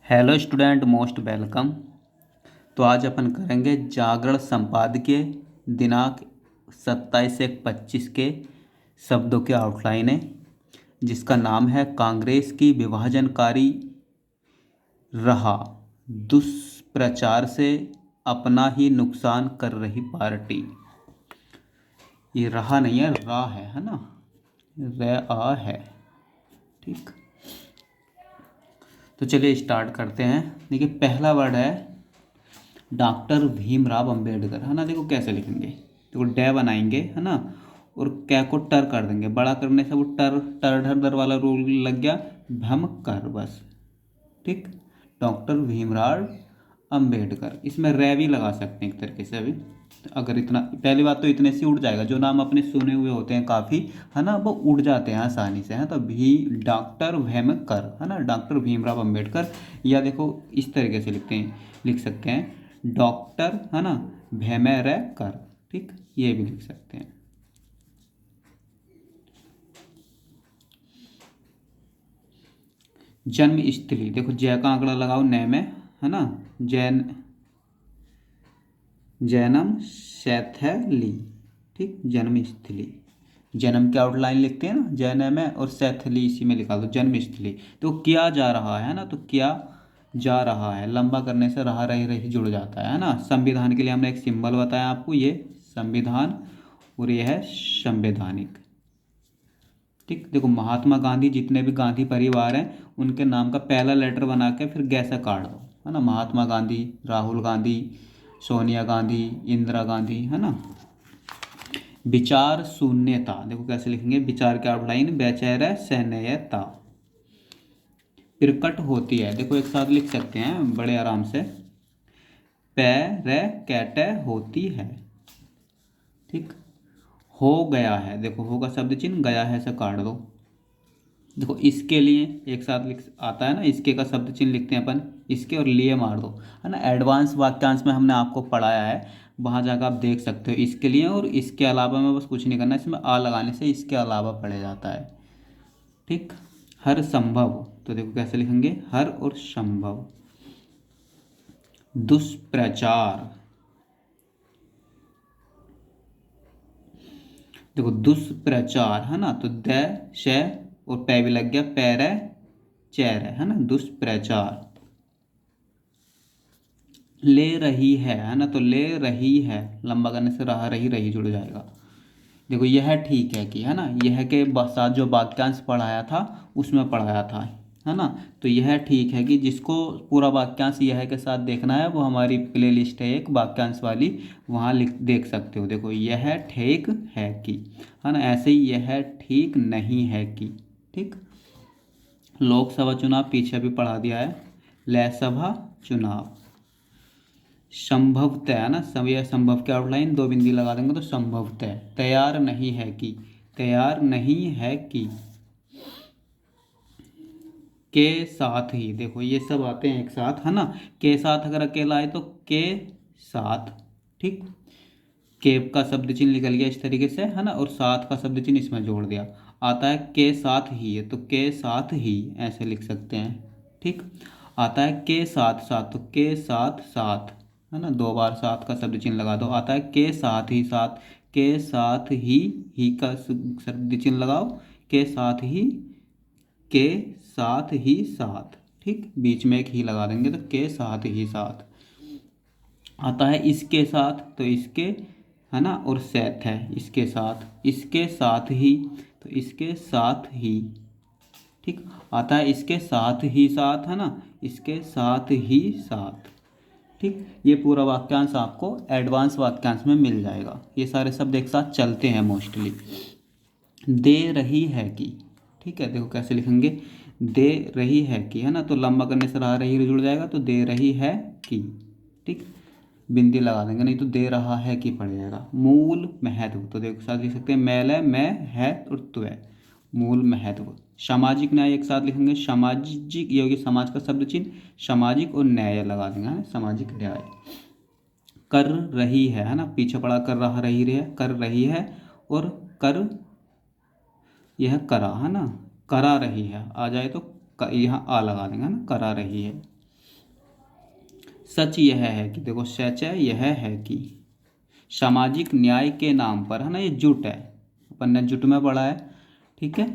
Hello student, most welcome. तो आज अपन करेंगे जागरण संपादकीय दिनांक 27/1/25 के शब्दों के आउटलाइन है, जिसका नाम है कांग्रेस की विभाजनकारी रहा दुष्प्रचार से अपना ही नुकसान कर रही पार्टी। ये रहा नहीं है, रा है ना, आ है। ठीक, तो चलिए स्टार्ट करते हैं। देखिए पहला वर्ड है डॉक्टर भीमराव अंबेडकर, है ना। देखो कैसे लिखेंगे, देखो डे बनाएंगे, है ना, और कै को टर कर देंगे। बड़ा करने से वो टर टर ढर दर वाला रूल लग गया, भम कर बस। ठीक, डॉक्टर भीमराव अंबेडकर। इसमें रे भी लगा सकते हैं एक तरीके से। अभी अगर इतना, पहली बात तो इतने से उड़ जाएगा, जो नाम अपने सुने हुए होते हैं काफ़ी, है ना, वो उड़ जाते हैं आसानी से, है। तो भी डॉक्टर भीमकर, है ना, डॉक्टर भीमराव अंबेडकर। या देखो इस तरीके से लिख सकते हैं डॉक्टर, है ना, भैमेरे कर। ठीक, ये भी लिख सकते हैं। जन्म स्थली, देखो जय का आंकड़ा लगाओ नए में, है ना, जैन जन्म शैथली। ठीक, जन्म स्थली, जन्म की आउटलाइन लिखते हैं ना जन्म में, और शैथली इसी में लिखा दो, जन्म स्थली। तो क्या जा रहा है ना, तो क्या जा रहा है लंबा करने से रहा रही रही जुड़ जाता है ना। संविधान के लिए हमने एक सिंबल बताया आपको, ये संविधान, और ये है संवैधानिक। ठीक, देखो महात्मा गांधी, जितने भी गांधी परिवार हैं उनके नाम का पहला लेटर बना के फिर गैसा काट दो, है ना। महात्मा गांधी, राहुल गांधी, सोनिया गांधी, इंदिरा गांधी, है ना। विचार शून्यता, देखो कैसे लिखेंगे, विचार के आउटलाइन बेचैर सहनयता प्रकट होती है। देखो एक साथ लिख सकते हैं बड़े आराम से, कैटे होती है। ठीक, हो गया है, देखो हो का शब्द चिन्ह, गया है से काट दो। देखो इसके लिए एक साथ लिख आता है ना, इसके का शब्द चिन्ह लिखते हैं अपन, इसके और लिए मार दो, है ना। एडवांस वाक्यांश में हमने आपको पढ़ाया है, वहाँ जाकर आप देख सकते हो इसके लिए और इसके अलावा में, बस कुछ नहीं करना, इसमें आ लगाने से इसके अलावा पढ़ा जाता है। ठीक, हर संभव, तो देखो कैसे लिखेंगे, हर और संभव। दुष्प्रचार, देखो दुष्प्रचार, है ना, तो द श और पै भी लग गया, पैर चैर है ना, दुष्प्रचार। ले रही है ना, तो ले रही है लंबा करने से रहा रही रही जुड़ जाएगा। देखो यह ठीक है कि, है ना, यह के साथ जो वाक्यांश पढ़ाया था उसमें पढ़ाया था, है ना। तो यह ठीक है कि जिसको पूरा वाक्यांश यह के साथ देखना है वो हमारी प्ले लिस्ट है एक वाक्यांश वाली, वहाँ देख सकते हो। देखो यह ठीक है कि, है ना, ऐसे ही यह ठीक नहीं है कि। ठीक, लोकसभा चुनाव पीछे भी पढ़ा दिया है, लोकसभा चुनाव। संभवतः, है ना, सब यह संभव के आउटलाइन दो बिंदी लगा देंगे तो संभवतः। तैयार नहीं है कि, तैयार नहीं है कि, के साथ ही, देखो ये सब आते हैं एक साथ, है ना। के साथ अगर अकेला आए तो के साथ। ठीक, के का शब्द चिन्ह निकल गया इस तरीके से, है ना, और साथ का शब्द चिन्ह इसमें जोड़ दिया, आता है के साथ ही है, तो के साथ ही ऐसे लिख सकते हैं। ठीक, आता है के साथ साथ, तो के साथ साथ, है ना, दो बार साथ का शब्द चिन्ह लगा दो। आता है के साथ ही साथ, के साथ ही का शब्द चिन्ह लगाओ, के साथ ही, के साथ ही साथ। ठीक, बीच में एक ही लगा देंगे तो के साथ ही साथ। आता है इसके साथ, तो इसके, है ना, और साथ है इसके साथ, इसके साथ ही, तो इसके साथ ही। ठीक, आता है इसके साथ ही साथ, है ना, इसके साथ ही साथ। ठीक, ये पूरा वाक्यांश आपको एडवांस वाक्यांश में मिल जाएगा। ये सारे शब्द एक साथ चलते हैं मोस्टली। दे रही है कि, ठीक है, देखो कैसे लिखेंगे, दे रही है कि, है ना, तो लंबा करने से रहा रही जुड़ जाएगा, तो दे रही है कि। ठीक, बिंदी लगा देंगे, नहीं तो दे रहा है कि पड़ जाएगा। मूल महत्व, तो देखो साथ लिख सकते हैं, मैल है, मैं है और तू है, मूल महत्व। सामाजिक न्याय एक साथ लिखेंगे, सामाजिक, ये होगी समाज का शब्द चिन्ह, सामाजिक और न्याय लगा देंगे, है सामाजिक न्याय। कर रही है ना, पीछे पड़ा कर रहा रही रहे, कर रही है, और कर, यह करा, है ना, करा रही है, आ जाए तो यहाँ आ लगा देंगे, है ना, करा रही है। सच यह है कि, देखो सच है यह है कि सामाजिक न्याय के नाम पर, है ना, ये जुट है, अपन ने जुट में पढ़ा है, ठीक है।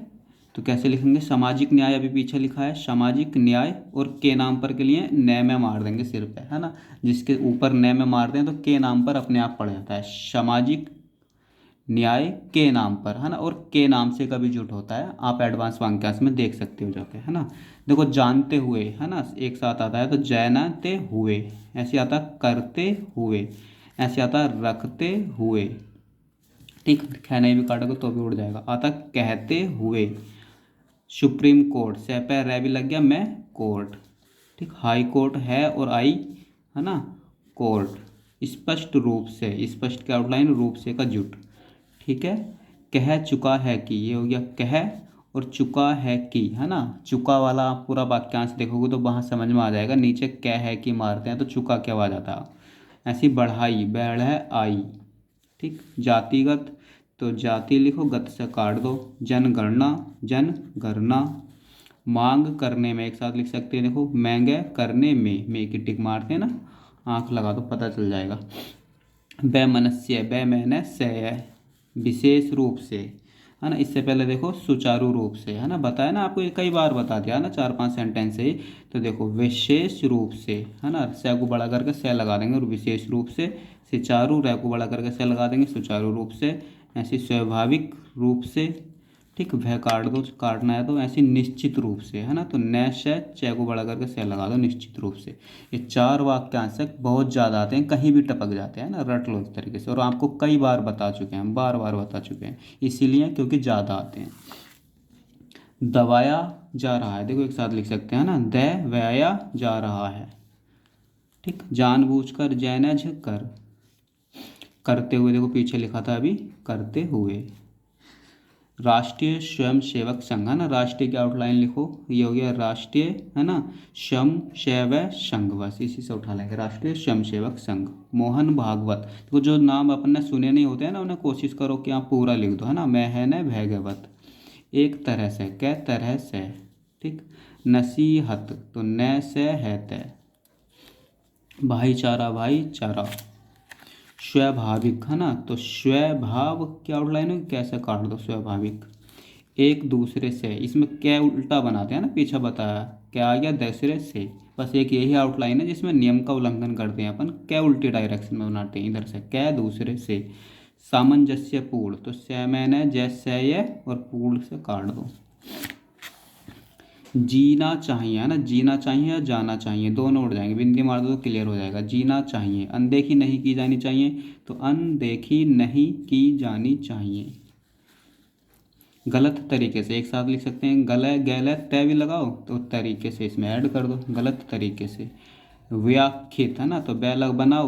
तो कैसे लिखेंगे, सामाजिक न्याय अभी पीछे लिखा है, सामाजिक न्याय और के नाम पर के लिए न में मार देंगे सिर पे, है ना, जिसके ऊपर न में मार दें तो के नाम पर अपने आप पड़ जाता है, सामाजिक न्याय के नाम पर, है ना। और के नाम से कभी जुट होता है, आप एडवांस वाक्यांश में देख सकते हो जाके, है ना। देखो जानते हुए, है ना, एक साथ आता है तो जानते हुए, ऐसे आता करते हुए, ऐसे आता रखते हुए, ठीक, कहने भी काटोगे तो भी उड़ जाएगा, आता कहते हुए, सुप्रीम कोर्ट से पे रे भी लग गया, मैं कोर्ट, ठीक, हाई कोर्ट है और आई, है ना, कोर्ट, स्पष्ट रूप से, स्पष्ट के आउटलाइन, रूप से का जुट, ठीक है। कह चुका है कि, ये हो गया कह और चुका है कि, है ना, चुका वाला आप पूरा वाक्यांश देखोगे तो वहाँ समझ में आ जाएगा, नीचे कह है कि मारते हैं तो चुका क्या आ जाता है, ऐसी बढ़ाई बढ़ आई, ठीक। जातिगत तो जाति लिखो, गत से काट दो, जनगणना जनगणना, मांग करने में एक साथ लिख सकते हैं, देखो महंगे करने में की टिक मारते हैं ना, आंख लगा दो पता चल जाएगा। वैमनस्य, वैमनस्य से, विशेष रूप से, है ना, इससे पहले देखो सुचारू रूप से, है ना, बताया ना आपको, कई बार बता दिया ना, 4-5 सेंटेंस से ही। तो देखो विशेष रूप से, है ना, से को बड़ा करके से लगा देंगे, और विशेष रूप से, सुचारू, रे को बड़ा करके से लगा देंगे, सुचारू रूप से, ऐसी स्वाभाविक रूप से, ठीक, वह काट दो, काटना है तो ऐसी निश्चित रूप से, है ना, तो न से चे को बड़ा करके से लगा दो, निश्चित रूप से। ये 4 वाक्यांश बहुत ज़्यादा आते हैं, कहीं भी टपक जाते हैं ना, रट लो इस तरीके से, और आपको कई बार बता चुके हैं, बार बार बता चुके हैं, इसीलिए क्योंकि ज़्यादा आते हैं। दबाया जा रहा है, देखो एक साथ लिख सकते हैं ना, दबाया जा रहा है, ठीक, जानबूझकर, जैनज कर, करते हुए, देखो पीछे लिखा था अभी, करते हुए। राष्ट्रीय स्वयंसेवक संघ, है ना, राष्ट्रीय की आउटलाइन लिखो, ये हो गया राष्ट्रीय, है ना, स्वयंसेवक संघ, बस इसी से उठा लेंगे, राष्ट्रीय स्वयंसेवक संघ। मोहन भागवत, तो जो नाम अपन ने सुने नहीं होते हैं ना, उन्हें कोशिश करो कि आप पूरा लिख दो, है ना, मैं है न भागवत, एक तरह से, कै तरह से, ठीक, नसीहत तो न से है तय, भाईचारा, भाईचारा, स्वाभाविक, है ना, तो स्वभाव क्या आउटलाइन है, कैसे काट दो, स्वाभाविक, एक दूसरे से, इसमें क्या उल्टा बनाते हैं ना, पीछे बताया क्या आ गया, दूसरे से, बस एक यही आउटलाइन है जिसमें नियम का उल्लंघन करते हैं अपन, क्या उल्टी डायरेक्शन में बनाते हैं, इधर से क्या दूसरे से। सामंजस्यपूर्ण तो से मैंने जैसे ये, और पूर्ण से काट दो। जीना चाहिए, है ना, जीना चाहिए या जाना चाहिए, दोनों उड़ जाएंगे, बिंदी मार दो तो क्लियर हो जाएगा, जीना चाहिए। अनदेखी नहीं की जानी चाहिए, तो अनदेखी नहीं की जानी चाहिए। गलत तरीके से, एक साथ लिख सकते हैं, गले गैले तय भी लगाओ तो तरीके से इसमें ऐड कर दो, गलत तरीके से। व्याख्यित, है ना, तो बै लग बनाओ,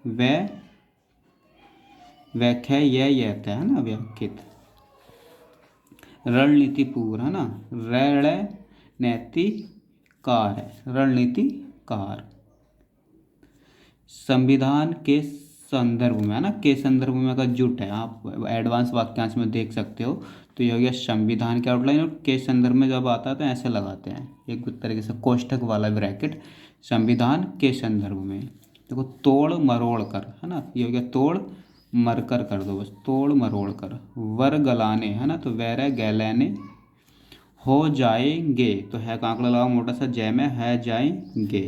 वै व्याख्या ये है ना, व्याख्यित। रणनीतिपूर्ण, है ना, रणनीतिकार है, रणनीतिकार। संविधान के संदर्भ में, है ना, के संदर्भ में का जुट है, आप एडवांस वाक्यांश में देख सकते हो, तो ये हो गया संविधान के आउटलाइन, और के संदर्भ में जब आता है तो ऐसे लगाते हैं, एक तरीके से कोष्ठक वाला ब्रैकेट, संविधान के संदर्भ में। देखो तोड़ मरोड़ कर, है ना, ये हो गया तोड़ मरकर कर दो, बस तोड़ मरोड़ कर। वर गलाने, है ना, तो वैर गैलाने। हो जाएंगे तो है का आंकड़ा लगाओ मोटा सा, जय में है जाएंगे,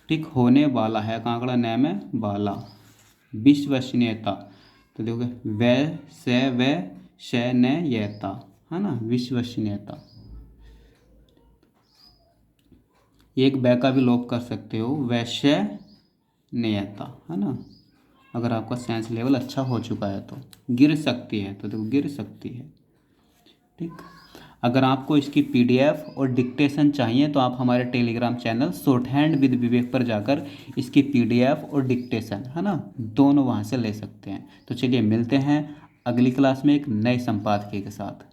ठीक, होने वाला है का आंकड़ा न में बाला। विश्वसनीयता तो देखो वै से न यता, है ना, विश्वसनीयता। एक बै का भी लोप कर सकते हो, वैश्य नियता, है ना, अगर आपका साइंस लेवल अच्छा हो चुका है तो। गिर सकती है तो देखो गिर सकती है, ठीक। अगर आपको इसकी पीडीएफ और डिक्टेशन चाहिए तो आप हमारे Telegram channel shorthand with Vivek पर जाकर इसकी पीडीएफ और डिक्टेशन, है ना, दोनों वहाँ से ले सकते हैं। तो चलिए मिलते हैं अगली क्लास में एक नए संपादकीय के साथ।